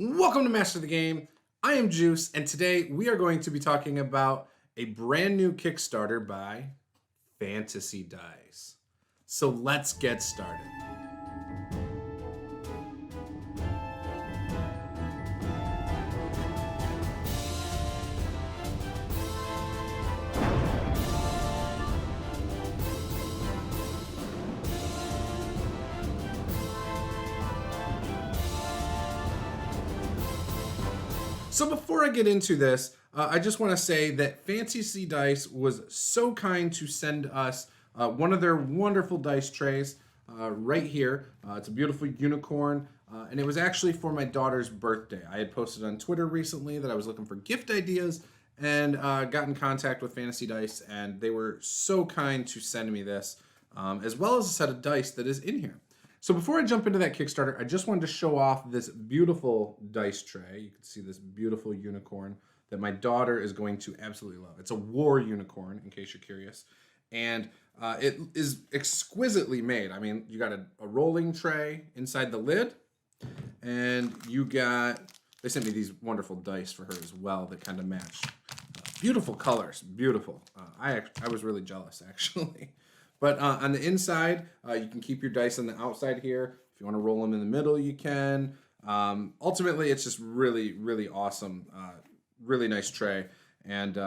Welcome to Master the Game. I am Juice, and today we are going to be talking about a brand new Kickstarter by Fantasy Dice. So let's get started. So before I get into this, I just want to say that Fantasy Dice was so kind to send us one of their wonderful dice trays right here. It's a beautiful unicorn, and it was actually for my daughter's birthday. I had posted on Twitter recently that I was looking for gift ideas and got in contact with Fantasy Dice, and they were so kind to send me this, as well as a set of dice that is in here. So before I jump into that Kickstarter, I just wanted to show off this beautiful dice tray. You can see this beautiful unicorn that my daughter is going to absolutely love. It's a war unicorn, in case you're curious. And it is exquisitely made. I mean, you got a rolling tray inside the lid. And you got, they sent me these wonderful dice for her as well that kind of match. Beautiful colors, beautiful. I was really jealous, actually. But on the inside, you can keep your dice on the outside here. If you want to roll them in the middle, you can. Ultimately, it's just really, really awesome. Really nice tray. And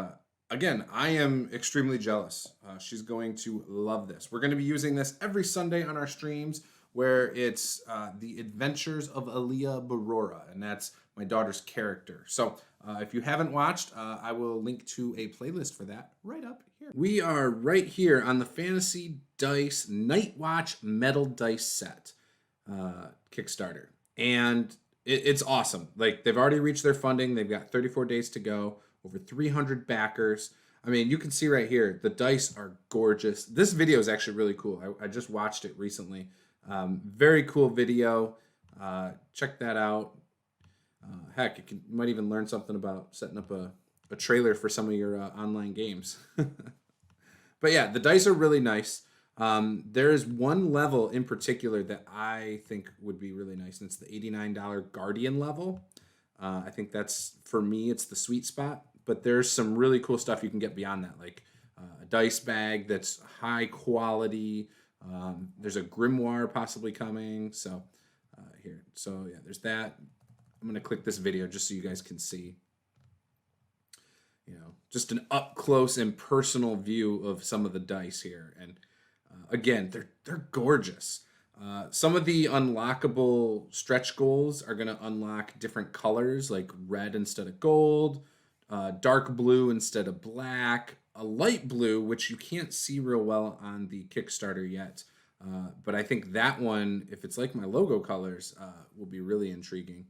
again, I am extremely jealous. She's going to love this. We're going to be using this every Sunday on our streams where it's the Adventures of Alea Birora. And that's my daughter's character. So if you haven't watched, I will link to a playlist for that right up here. We are right here on the Fantasy Dice Nightwatch Metal Dice Set Kickstarter. And it's awesome. Like, they've already reached their funding. They've got 34 days to go, over 300 backers. I mean, you can see right here, the dice are gorgeous. This video is actually really cool. I just watched it recently. Very cool video. Check that out. Heck, you might even learn something about setting up a trailer for some of your online games. But yeah, the dice are really nice. There is one level in particular that I think would be really nice, and it's the $89 Guardian level. I think that's, for me, it's the sweet spot. But there's some really cool stuff you can get beyond that, like a dice bag that's high quality. There's a grimoire possibly coming. So here, so yeah, there's that. I'm going to click this video just so you guys can see, just an up close and personal view of some of the dice here. And again, they're gorgeous. Some of the unlockable stretch goals are going to unlock different colors, like red instead of gold, dark blue instead of black, a light blue, which you can't see real well on the Kickstarter yet. But I think that one, if it's like my logo colors, will be really intriguing.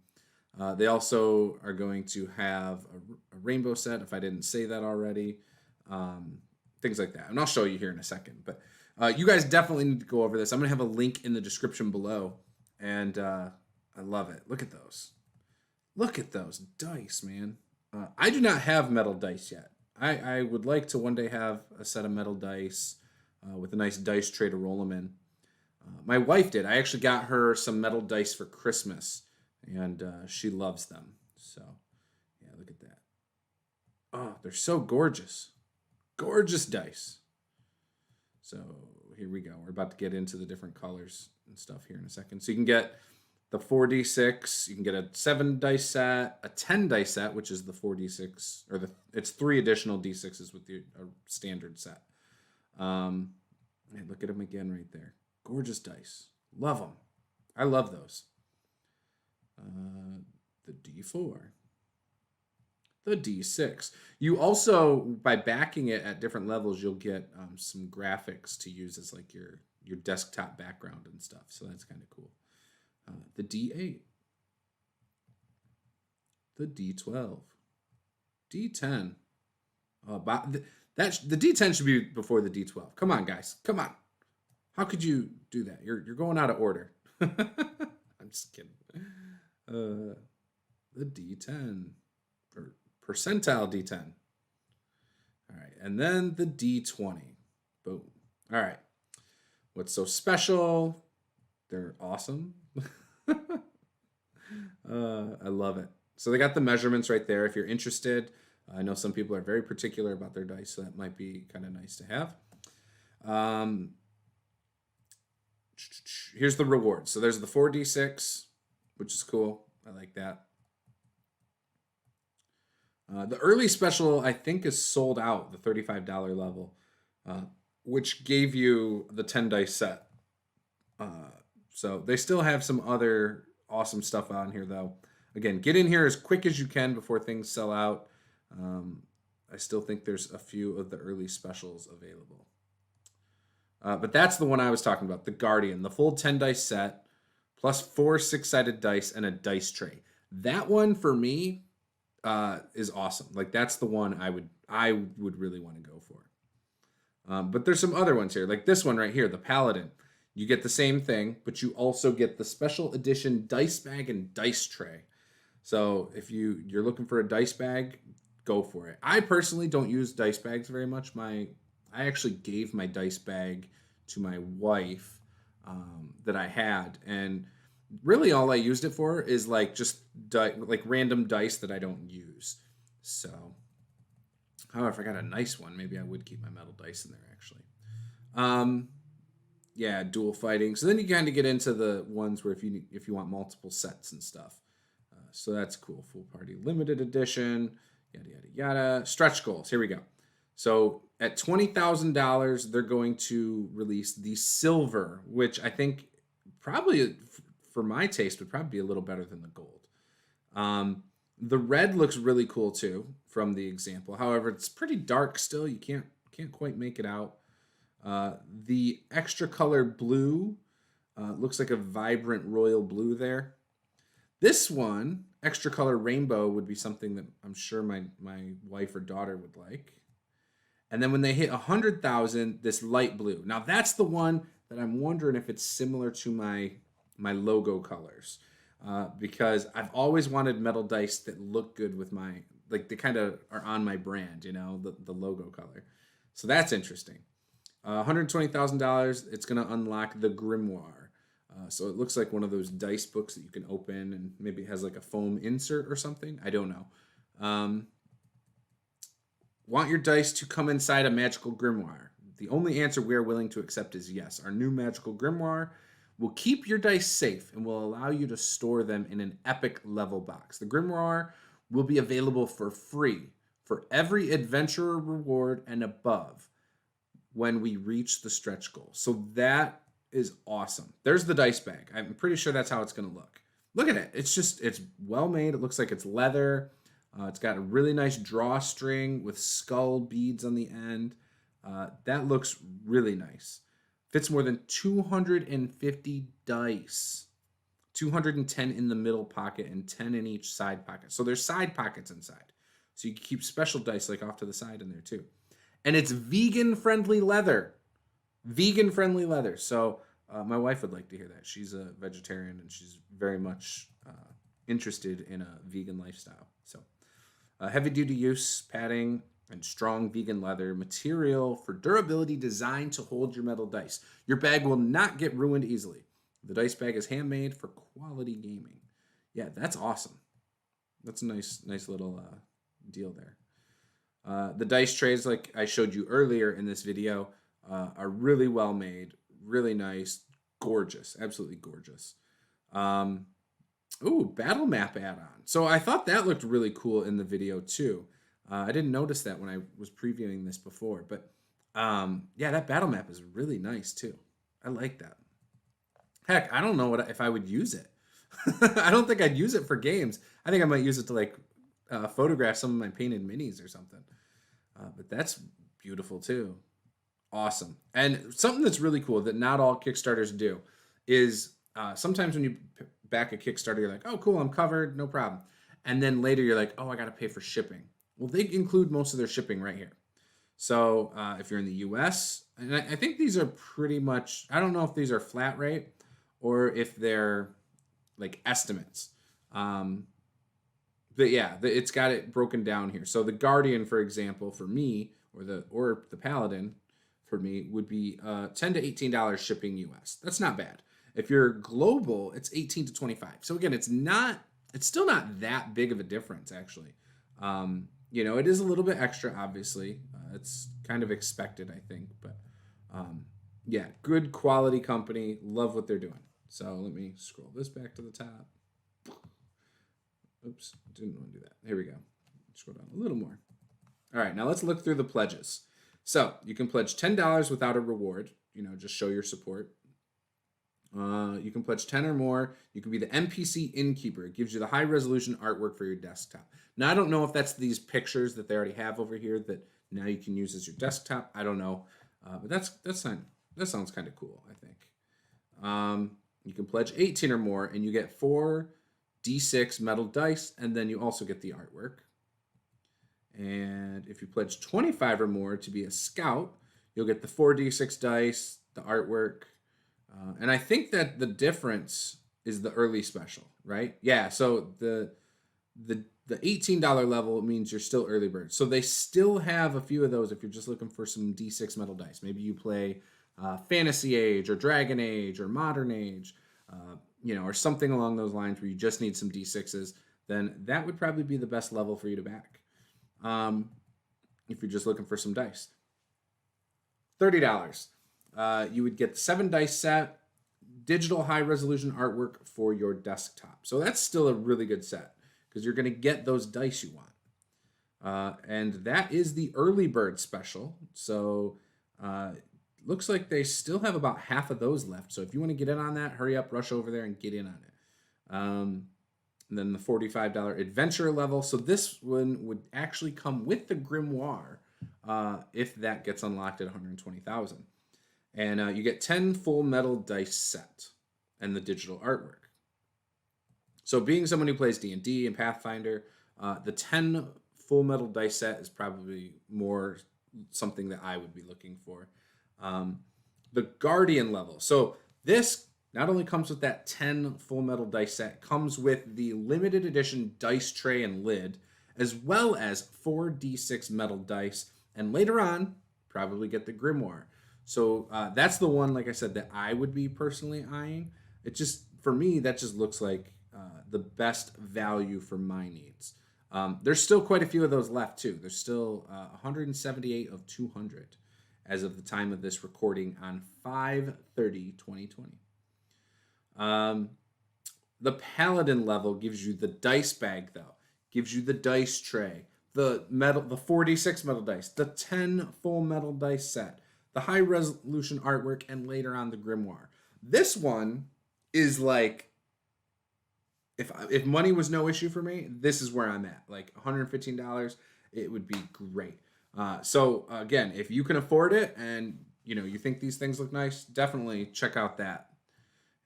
They also are going to have a rainbow set, if I didn't say that already. Things like that. And I'll show you here in a second. But you guys definitely need to go over this. I'm going to have a link in the description below. And I love it. Look at those. Look at those dice, man. I do not have metal dice yet. I would like to one day have a set of metal dice with a nice dice tray to roll them in. My wife did. I actually got her some metal dice for Christmas. And she loves them. So, yeah, look at that. Oh, they're so gorgeous. Gorgeous dice. So, here we go. We're about to get into the different colors and stuff here in a second. So, you can get the 4d6. You can get a 7 dice set, a 10 dice set, which is the 4d6, or it's 3 additional d6s with the standard set. And look at them again right there. Gorgeous dice. Love them. I love those. The D4, the D6. You also, by backing it at different levels, you'll get some graphics to use as like your desktop background and stuff. So that's kind of cool. The D8, the D12, D10. The D10 should be before the D12. Come on, guys. Come on. How could you do that? You're going out of order. I'm just kidding. The D10, or percentile D10. All right, and then the D20. Boom. All right. What's so special? They're awesome. I love it. So they got the measurements right there. If you're interested, I know some people are very particular about their dice, so that might be kind of nice to have. Um, Here's the reward. So there's the 4d6, which is cool. I like that. The early special, I think, is sold out, the $35 level, which gave you the 10 dice set. So they still have some other awesome stuff on here, though. Again, get in here as quick as you can before things sell out. I still think there's a few of the early specials available. But that's the one I was talking about, the Guardian, the full 10 dice set, plus 4 6-sided dice and a dice tray. That one for me is awesome. Like that's the one I would really want to go for. But there's some other ones here, like this one right here, the Paladin. You get the same thing, but you also get the special edition dice bag and dice tray. So if you're looking for a dice bag, go for it. I personally don't use dice bags very much. I actually gave my dice bag to my wife that I had, and really all I used it for is like just like random dice that I don't use. So, however, if I got a nice one, maybe I would keep my metal dice in there actually. Yeah, dual fighting. So then you kind of get into the ones where if you want multiple sets and stuff. So that's cool. Full party limited edition. Yada yada yada. Stretch goals. Here we go. So at $20,000, they're going to release the silver, which I think probably, for my taste, would probably be a little better than the gold. The red looks really cool too from the example. However, it's pretty dark still. You can't quite make it out. The extra color blue looks like a vibrant royal blue there. This one, extra color rainbow, would be something that I'm sure my wife or daughter would like. And then when they hit 100,000, this light blue. Now that's the one that I'm wondering if it's similar to my logo colors, because I've always wanted metal dice that look good with my, like they kind of are on my brand, you know, the logo color. So that's interesting. $120,000. It's going to unlock the Grimoire. So it looks like one of those dice books that you can open and maybe it has like a foam insert or something. I don't know. Want your dice to come inside a magical grimoire? The only answer we are willing to accept is yes. Our new magical grimoire will keep your dice safe and will allow you to store them in an epic level box. The grimoire will be available for free for every adventurer reward and above when we reach the stretch goal. So that is awesome. There's the dice bag. I'm pretty sure that's how it's going to look. Look at it. It's well made. It looks like it's leather. It's got a really nice drawstring with skull beads on the end. That looks really nice. Fits more than 250 dice. 210 in the middle pocket and 10 in each side pocket. So there's side pockets inside. So you can keep special dice like off to the side in there too. And it's vegan-friendly leather. Vegan-friendly leather. So my wife would like to hear that. She's a vegetarian and she's very much interested in a vegan lifestyle. So heavy-duty use, padding, and strong vegan leather material for durability designed to hold your metal dice. Your bag will not get ruined easily. The dice bag is handmade for quality gaming. Yeah, that's awesome. That's a nice little deal there. The dice trays, like I showed you earlier in this video, are really well made, really nice, gorgeous, absolutely gorgeous. Ooh, battle map add-on. So I thought that looked really cool in the video too. I didn't notice that when I was previewing this before, but yeah, that battle map is really nice too. I like that. Heck, I don't know if I would use it. I don't think I'd use it for games. I think I might use it to like photograph some of my painted minis or something. But that's beautiful too. Awesome. And something that's really cool that not all Kickstarters do is sometimes when you back a Kickstarter, you're like, oh, cool, I'm covered, no problem. And then later you're like, oh, I got to pay for shipping. Well, they include most of their shipping right here. So if you're in the US, and I think these are pretty much, I don't know if these are flat rate or if they're like estimates. But yeah, it's got it broken down here. So the Guardian, for example, for me, or the Paladin for me would be $10 to $18 shipping US. That's not bad. If you're global, it's 18 to 25. So again, it's still not that big of a difference, actually. It is a little bit extra, obviously. It's kind of expected, I think. But yeah, good quality company. Love what they're doing. So let me scroll this back to the top. Oops, didn't want to do that. Here we go. Scroll down a little more. All right, now let's look through the pledges. So you can pledge $10 without a reward. Just show your support. You can pledge 10 or more. You can be the NPC Innkeeper. It gives you the high resolution artwork for your desktop. Now, I don't know if that's these pictures that they already have over here that now you can use as your desktop. I don't know. But that sounds kind of cool, I think. You can pledge 18 or more, and you get 4 D6 metal dice, and then you also get the artwork. And if you pledge 25 or more to be a scout, you'll get the 4 D6 dice, the artwork, and I think that the difference is the early special, right? Yeah, so the $18 level means you're still early bird. So they still have a few of those if you're just looking for some D6 metal dice. Maybe you play Fantasy Age or Dragon Age or Modern Age, or something along those lines where you just need some D6s, then that would probably be the best level for you to back. If you're just looking for some dice. $30. You would get the 7 dice set, digital high resolution artwork for your desktop. So that's still a really good set because you're going to get those dice you want. And that is the early bird special. So looks like they still have about half of those left. So if you want to get in on that, hurry up, rush over there and get in on it. And then the $45 adventure level. So this one would actually come with the grimoire if that gets unlocked at 120,000. And you get 10 full metal dice set and the digital artwork. So being someone who plays D&D and Pathfinder, the 10 full metal dice set is probably more something that I would be looking for. The Guardian level. So this not only comes with that 10 full metal dice set, comes with the limited edition dice tray and lid, as well as 4 D6 metal dice, and later on, probably get the grimoire. So that's the one, like I said, that I would be personally eyeing. It just, for me, that just looks like the best value for my needs. There's still quite a few of those left, too. There's still 178 of 200 as of the time of this recording on 5/30/2020. The Paladin level gives you the dice bag, though. Gives you the dice tray, the 4d6 metal dice, the 10 full metal dice set, the high resolution artwork, and later on the grimoire. This one is like, if money was no issue for me, this is where I'm at. Like $115, it would be great. So again, if you can afford it and you think these things look nice, definitely check out that.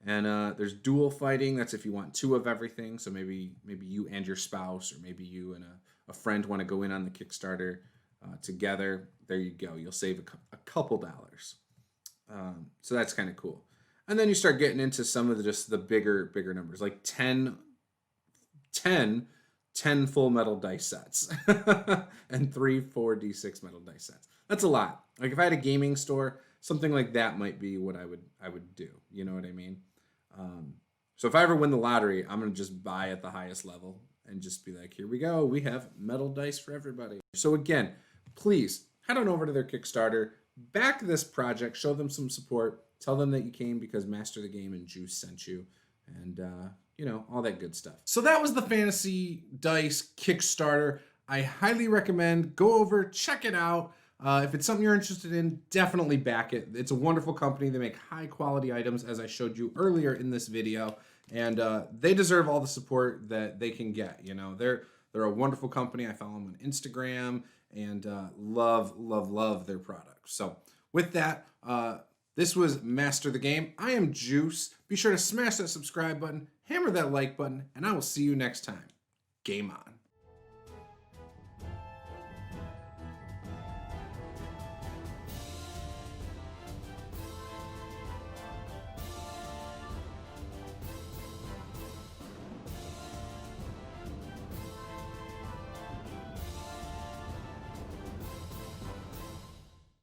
And there's dual fighting. That's if you want 2 of everything. So maybe you and your spouse, or maybe you and a friend want to go in on the Kickstarter together. There you go. You'll save a couple dollars. So that's kind of cool. And then you start getting into some of the bigger numbers, like 10 full metal dice sets and 3 4d6 metal dice sets. That's a lot. Like if I had a gaming store, something like that might be what I would do. You know what I mean? So if I ever win the lottery, I'm going to just buy at the highest level and just be like, here we go. We have metal dice for everybody. So again, please head on over to their Kickstarter, back this project, show them some support, tell them that you came because Master the Game and Juce sent you, and all that good stuff. So that was the Fantasy Dice Kickstarter. I highly recommend go over, check it out. If it's something you're interested in, definitely back it. It's a wonderful company. They make high quality items, as I showed you earlier in this video, and they deserve all the support that they can get. They're a wonderful company. I follow them on Instagram and love their products. So with that, this was Master the Game. I am Juice. Be sure to smash that subscribe button, hammer that like button, and I will see you next time. Game on.